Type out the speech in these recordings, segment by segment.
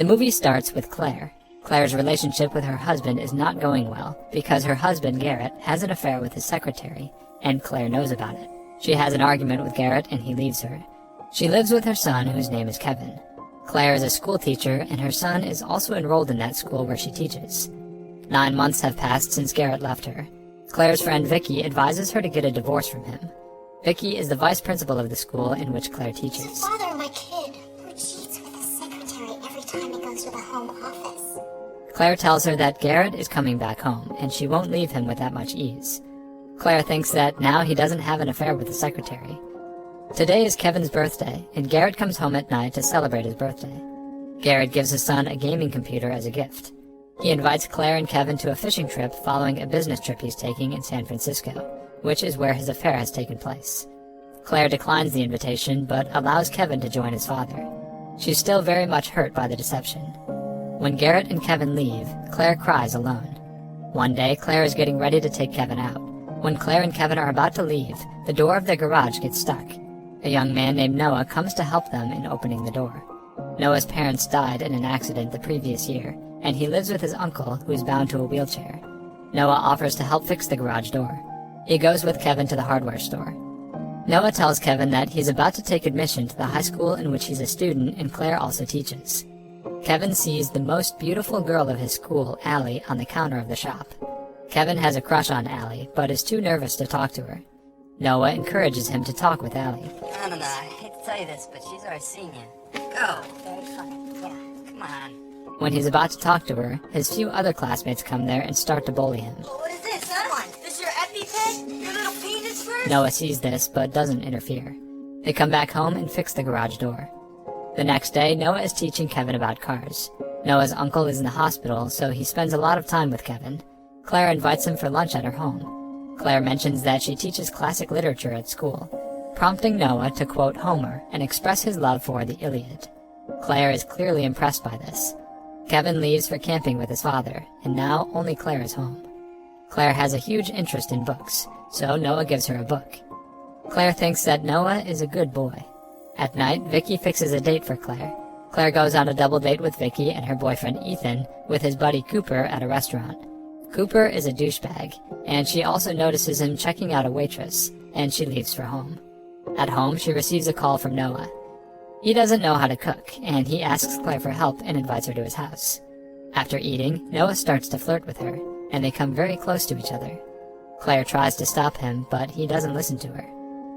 The movie starts with Claire. Claire's relationship with her husband is not going well because her husband, Garrett, has an affair with his secretary, and Claire knows about it. She has an argument with Garrett and he leaves her. She lives with her son, whose name is Kevin. Claire is a school teacher, and her son is also enrolled in that school where she teaches. 9 months have passed since Garrett left her. Claire's friend Vicky advises her to get a divorce from him. Vicky is the vice principal of the school in which Claire teaches. It's the father of my kid who cheats with his secretary every time he goes to the home office. Claire tells her that Garrett is coming back home, and she won't leave him with that much ease. Claire thinks that now he doesn't have an affair with the secretary. Today is Kevin's birthday, and Garrett comes home at night to celebrate his birthday. Garrett gives his son a gaming computer as a gift. He invites Claire and Kevin to a fishing trip following a business trip he's taking in San Francisco, which is where his affair has taken place. Claire declines the invitation, but allows Kevin to join his father. She's still very much hurt by the deception. When Garrett and Kevin leave, Claire cries alone. One day, Claire is getting ready to take Kevin out. When Claire and Kevin are about to leave, the door of their garage gets stuck. A young man named Noah comes to help them in opening the door. Noah's parents died in an accident the previous year, and he lives with his uncle, who is bound to a wheelchair. Noah offers to help fix the garage door. He goes with Kevin to the hardware store. Noah tells Kevin that he's about to take admission to the high school in which he's a student and Claire also teaches. Kevin sees the most beautiful girl of his school, Allie, on the counter of the shop. Kevin has a crush on Allie, but is too nervous to talk to her. Noah encourages him to talk with Allie. I don't know, I hate to tell you this, but she's our senior. Go! Very funny, yeah. Come on. When he's about to talk to her, his few other classmates come there and start to bully him. What is this, huh? This your EpiPen? Your little penis first? Noah sees this, but doesn't interfere. They come back home and fix the garage door. The next day, Noah is teaching Kevin about cars. Noah's uncle is in the hospital, so he spends a lot of time with Kevin. Claire invites him for lunch at her home. Claire mentions that she teaches classic literature at school, prompting Noah to quote Homer and express his love for the Iliad. Claire is clearly impressed by this. Kevin leaves for camping with his father, and now only Claire is home. Claire has a huge interest in books, so Noah gives her a book. Claire thinks that Noah is a good boy. At night, Vicky fixes a date for Claire. Claire goes on a double date with Vicky and her boyfriend Ethan with his buddy Cooper at a restaurant. Cooper is a douchebag, and she also notices him checking out a waitress, and she leaves for home. At home, she receives a call from Noah. He doesn't know how to cook, and he asks Claire for help and invites her to his house. After eating, Noah starts to flirt with her, and they come very close to each other. Claire tries to stop him, but he doesn't listen to her.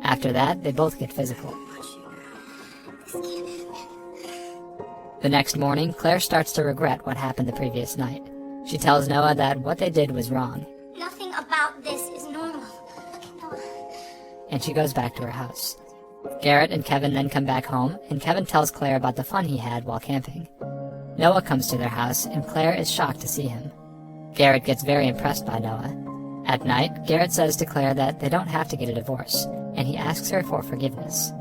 After that, they both get physical. The next morning, Claire starts to regret what happened the previous night. She tells Noah that what they did was wrong. Nothing about this is normal. Noah. And she goes back to her house. Garrett and Kevin then come back home, and Kevin tells Claire about the fun he had while camping. Noah comes to their house, and Claire is shocked to see him. Garrett gets very impressed by Noah. At night, Garrett says to Claire that they don't have to get a divorce, and he asks her for forgiveness.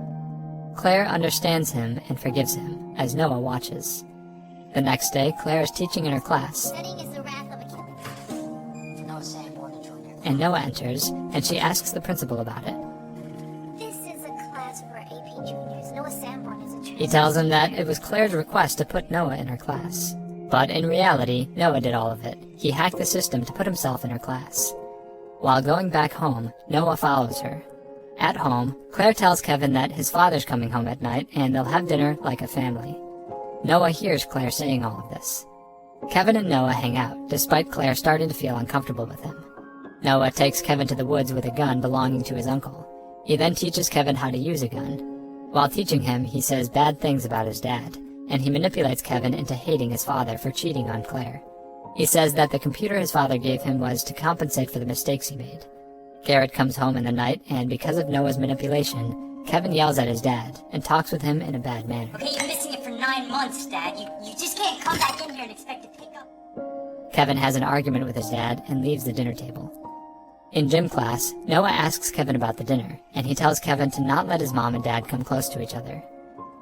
Claire understands him and forgives him, as Noah watches. The next day, Claire is teaching in her class, Studying is the wrath of a killer. No Sanborn Jr. and Noah enters, and she asks the principal about it. This is a class for AP juniors. Noah Sanborn is a He tells him that it was Claire's request to put Noah in her class. But in reality, Noah did all of it. He hacked the system to put himself in her class. While going back home, Noah follows her. At home, Claire tells Kevin that his father's coming home at night and they'll have dinner like a family. Noah hears Claire saying all of this. Kevin and Noah hang out, despite Claire starting to feel uncomfortable with him. Noah takes Kevin to the woods with a gun belonging to his uncle. He then teaches Kevin how to use a gun. While teaching him, he says bad things about his dad, and he manipulates Kevin into hating his father for cheating on Claire. He says that the computer his father gave him was to compensate for the mistakes he made. Garrett comes home in the night, and because of Noah's manipulation, Kevin yells at his dad and talks with him in a bad manner. Okay, you're missing it for 9 months, Dad. You just can't come back in here and expect to pick up. Kevin has an argument with his dad and leaves the dinner table. In gym class, Noah asks Kevin about the dinner, and he tells Kevin to not let his mom and dad come close to each other.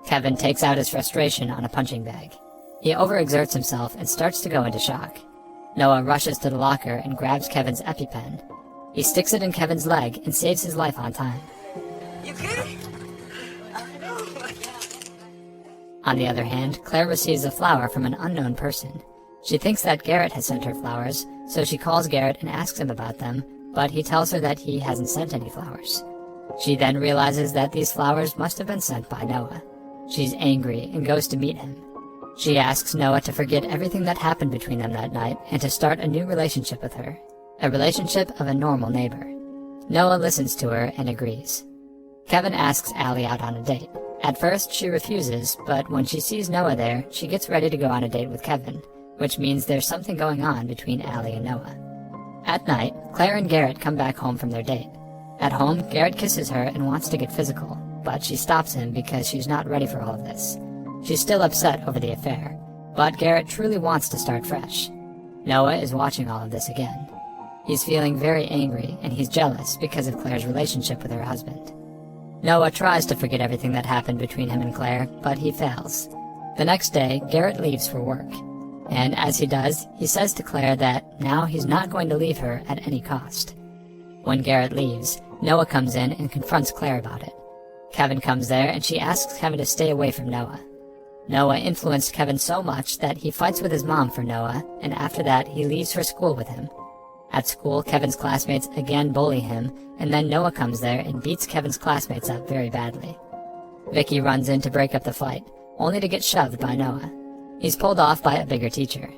Kevin takes out his frustration on a punching bag. He overexerts himself and starts to go into shock. Noah rushes to the locker and grabs Kevin's EpiPen. He sticks it in Kevin's leg and saves his life on time. You good? On the other hand, Claire receives a flower from an unknown person. She thinks that Garrett has sent her flowers, so she calls Garrett and asks him about them, but he tells her that he hasn't sent any flowers. She then realizes that these flowers must have been sent by Noah. She's angry and goes to meet him. She asks Noah to forget everything that happened between them that night and to start a new relationship with her, a relationship of a normal neighbor. Noah listens to her and agrees. Kevin asks Allie out on a date. At first, she refuses, but when she sees Noah there, she gets ready to go on a date with Kevin, which means there's something going on between Allie and Noah. At night, Claire and Garrett come back home from their date. At home, Garrett kisses her and wants to get physical, but she stops him because she's not ready for all of this. She's still upset over the affair, but Garrett truly wants to start fresh. Noah is watching all of this again. He's feeling very angry and he's jealous because of Claire's relationship with her husband. Noah tries to forget everything that happened between him and Claire, but he fails. The next day, Garrett leaves for work. And as he does, he says to Claire that now he's not going to leave her at any cost. When Garrett leaves, Noah comes in and confronts Claire about it. Kevin comes there and she asks Kevin to stay away from Noah. Noah influenced Kevin so much that he fights with his mom for Noah, and after that he leaves for school with him. At school, Kevin's classmates again bully him, and then Noah comes there and beats Kevin's classmates up very badly. Vicky runs in to break up the fight, only to get shoved by Noah. He's pulled off by a bigger teacher.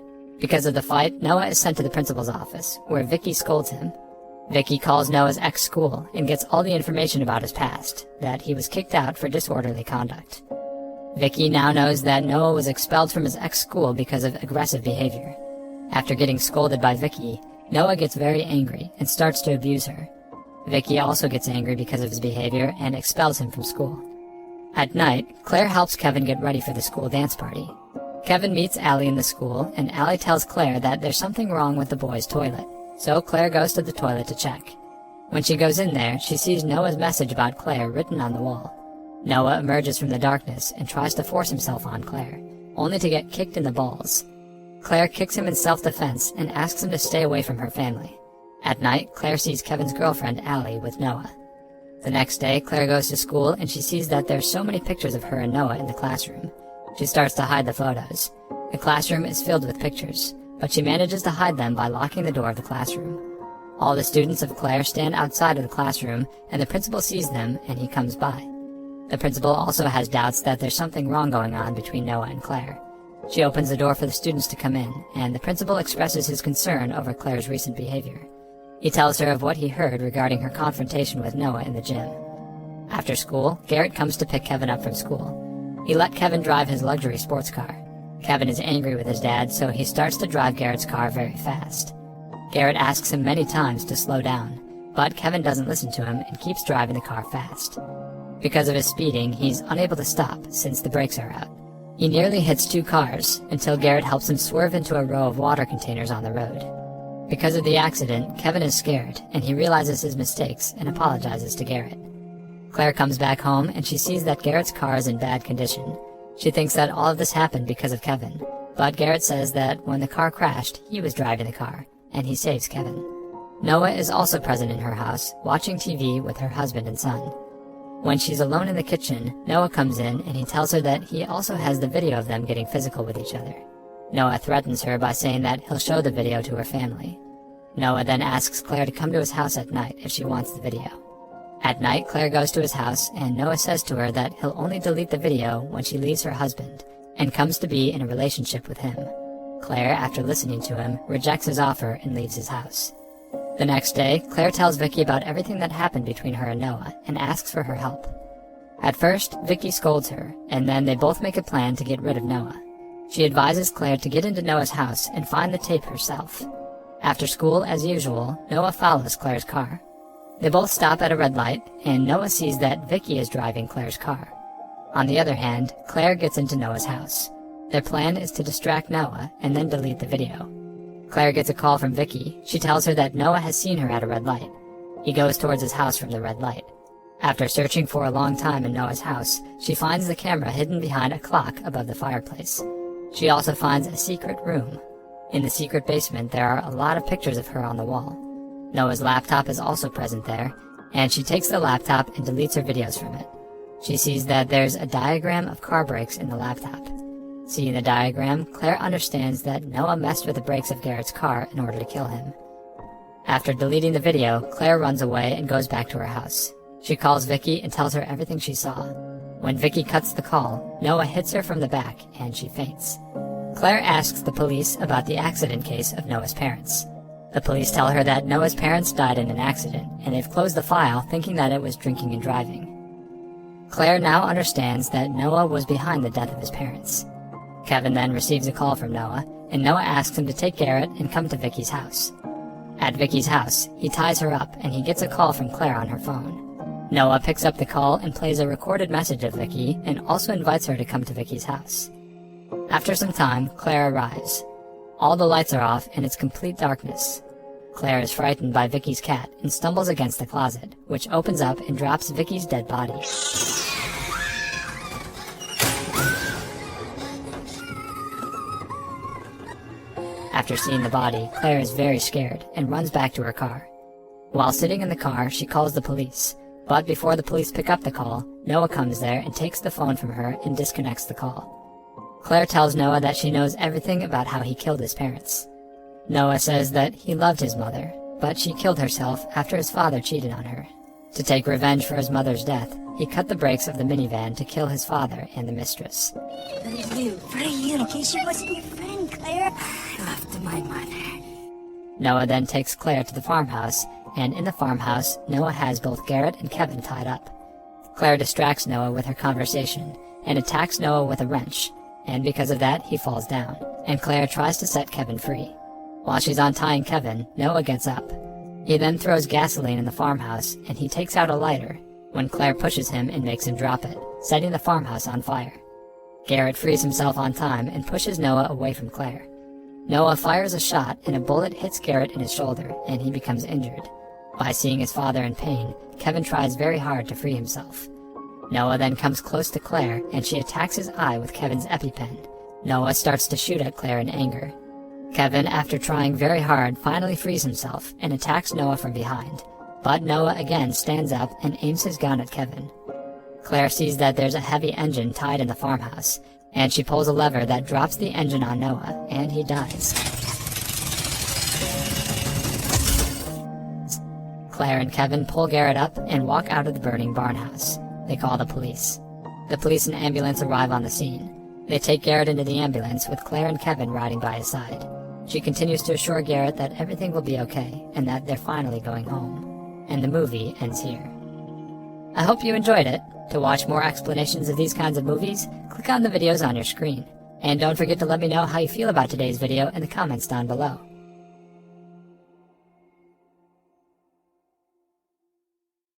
Because of the fight, Noah is sent to the principal's office, where Vicky scolds him. Vicky calls Noah's ex-school and gets all the information about his past, that he was kicked out for disorderly conduct. Vicky now knows that Noah was expelled from his ex-school because of aggressive behavior. After getting scolded by Vicky, Noah gets very angry and starts to abuse her. Vicky also gets angry because of his behavior and expels him from school. At night, Claire helps Kevin get ready for the school dance party. Kevin meets Allie in the school, and Allie tells Claire that there's something wrong with the boys' toilet, so Claire goes to the toilet to check. When she goes in there, she sees Noah's message about Claire written on the wall. Noah emerges from the darkness and tries to force himself on Claire, only to get kicked in the balls. Claire kicks him in self-defense and asks him to stay away from her family. At night, Claire sees Kevin's girlfriend, Allie, with Noah. The next day, Claire goes to school and she sees that there's so many pictures of her and Noah in the classroom. She starts to hide the photos. The classroom is filled with pictures, but she manages to hide them by locking the door of the classroom. All the students of Claire stand outside of the classroom, and the principal sees them and he comes by. The principal also has doubts that there's something wrong going on between Noah and Claire. She opens the door for the students to come in, and the principal expresses his concern over Claire's recent behavior. He tells her of what he heard regarding her confrontation with Noah in the gym. After school, Garrett comes to pick Kevin up from school. He let Kevin drive his luxury sports car. Kevin is angry with his dad, so he starts to drive Garrett's car very fast. Garrett asks him many times to slow down, but Kevin doesn't listen to him and keeps driving the car fast. Because of his speeding, he's unable to stop since the brakes are out. He nearly hits two cars until Garrett helps him swerve into a row of water containers on the road. Because of the accident, Kevin is scared, and he realizes his mistakes and apologizes to Garrett. Claire comes back home and she sees that Garrett's car is in bad condition. She thinks that all of this happened because of Kevin, but Garrett says that when the car crashed, he was driving the car, and he saves Kevin. Noah is also present in her house, watching TV with her husband and son. When she's alone in the kitchen, Noah comes in and he tells her that he also has the video of them getting physical with each other. Noah threatens her by saying that he'll show the video to her family. Noah then asks Claire to come to his house at night if she wants the video. At night, Claire goes to his house, and Noah says to her that he'll only delete the video when she leaves her husband, and comes to be in a relationship with him. Claire, after listening to him, rejects his offer and leaves his house. The next day, Claire tells Vicky about everything that happened between her and Noah, and asks for her help. At first, Vicky scolds her, and then they both make a plan to get rid of Noah. She advises Claire to get into Noah's house and find the tape herself. After school, as usual, Noah follows Claire's car. They both stop at a red light, and Noah sees that Vicky is driving Claire's car. On the other hand, Claire gets into Noah's house. Their plan is to distract Noah and then delete the video. Claire gets a call from Vicky. She tells her that Noah has seen her at a red light. He goes towards his house from the red light. After searching for a long time in Noah's house, she finds the camera hidden behind a clock above the fireplace. She also finds a secret room. In the secret basement, there are a lot of pictures of her on the wall. Noah's laptop is also present there, and she takes the laptop and deletes her videos from it. She sees that there's a diagram of car brakes in the laptop. Seeing the diagram, Claire understands that Noah messed with the brakes of Garrett's car in order to kill him. After deleting the video, Claire runs away and goes back to her house. She calls Vicky and tells her everything she saw. When Vicky cuts the call, Noah hits her from the back and she faints. Claire asks the police about the accident case of Noah's parents. The police tell her that Noah's parents died in an accident, and they've closed the file thinking that it was drinking and driving. Claire now understands that Noah was behind the death of his parents. Kevin then receives a call from Noah, and Noah asks him to take Garrett and come to Vicky's house. At Vicky's house, he ties her up and he gets a call from Claire on her phone. Noah picks up the call and plays a recorded message of Vicky and also invites her to come to Vicky's house. After some time, Claire arrives. All the lights are off and it's complete darkness. Claire is frightened by Vicky's cat and stumbles against the closet, which opens up and drops Vicky's dead body. After seeing the body, Claire is very scared and runs back to her car. While sitting in the car, she calls the police, but before the police pick up the call, Noah comes there and takes the phone from her and disconnects the call. Claire tells Noah that she knows everything about how he killed his parents. Noah says that he loved his mother, but she killed herself after his father cheated on her. To take revenge for his mother's death, he cut the brakes of the minivan to kill his father and the mistress. For you, in case she wasn't your friend, Claire. I loved my mother. Noah then takes Claire to the farmhouse, and in the farmhouse, Noah has both Garrett and Kevin tied up. Claire distracts Noah with her conversation, and attacks Noah with a wrench, and because of that, he falls down, and Claire tries to set Kevin free. While she's untying Kevin, Noah gets up. He then throws gasoline in the farmhouse, and he takes out a lighter, when Claire pushes him and makes him drop it, setting the farmhouse on fire. Garrett frees himself on time and pushes Noah away from Claire. Noah fires a shot and a bullet hits Garrett in his shoulder, and he becomes injured. By seeing his father in pain, Kevin tries very hard to free himself. Noah then comes close to Claire, and she attacks his eye with Kevin's EpiPen. Noah starts to shoot at Claire in anger. Kevin, after trying very hard, finally frees himself and attacks Noah from behind. But Noah again stands up and aims his gun at Kevin. Claire sees that there's a heavy engine tied in the farmhouse, and she pulls a lever that drops the engine on Noah, and he dies. Claire and Kevin pull Garrett up and walk out of the burning barn house. They call the police. The police and ambulance arrive on the scene. They take Garrett into the ambulance with Claire and Kevin riding by his side. She continues to assure Garrett that everything will be okay and that they're finally going home. And the movie ends here. I hope you enjoyed it. To watch more explanations of these kinds of movies, click on the videos on your screen. And don't forget to let me know how you feel about today's video in the comments down below.